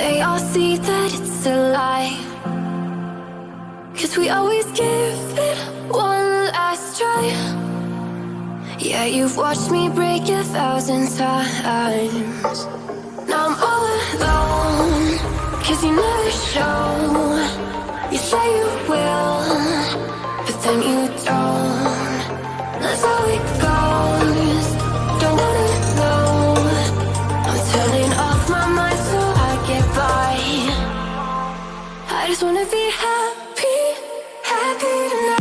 they all see that it's a lie. 'Cause we always give it one last try. Yeah, you've watched me break 1,000 times. Now I'm all alone, 'cause you never show. You say you will, but then you don't. That's how it goes. Don't wanna know. I'm turning off my mind so I get by. I just wanna be happy, happy tonight.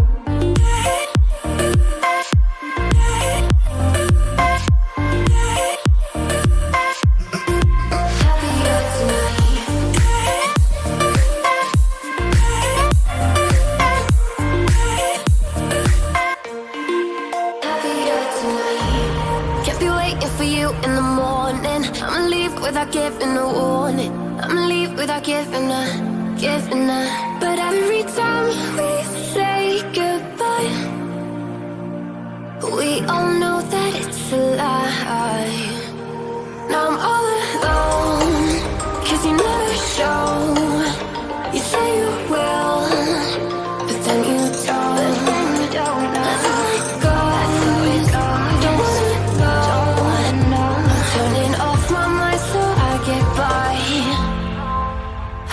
In the morning, I'ma leave without giving a warning. I'ma leave without giving a. But every time we say goodbye, we all know that it's a lie. Now I'm all alone, 'cause you never show. You say you will, but then you don't. That's how it goes. Don't wanna know. Turning off my mind so I get by.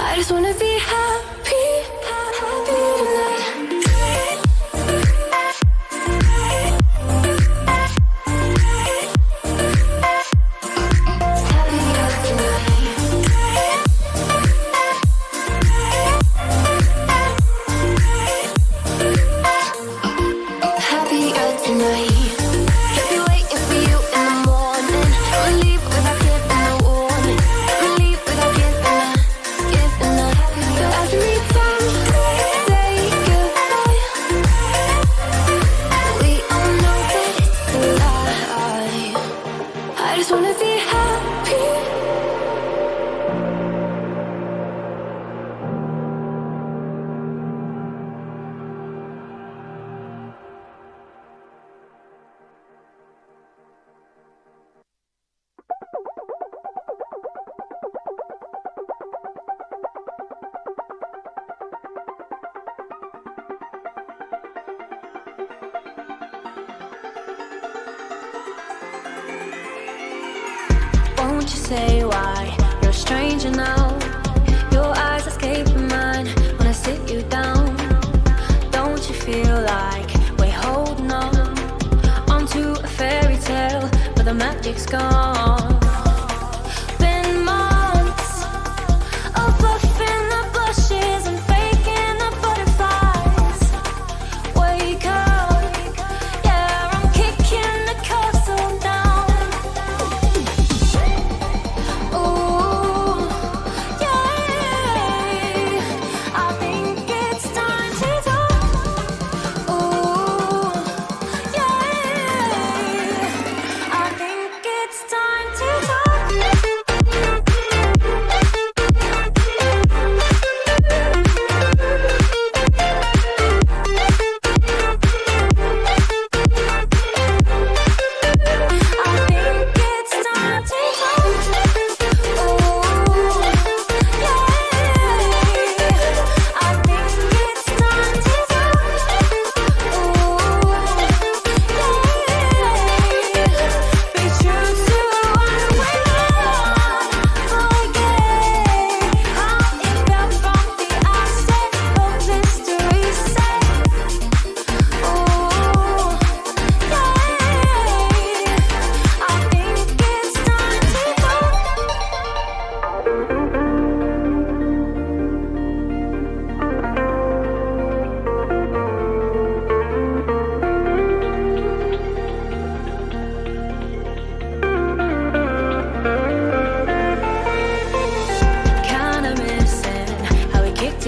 I just wanna be happy, happy tonight. Happier tonight. Won't you say why you're a stranger now? Your eyes escaping mine when I sit you down. Don't you feel like we're holding on onto a fairy tale, but the magic's gone? Been months of bluffing the blushes and faking the butterflies. Wake up, yeah, I'm kicking the castle down.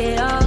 It all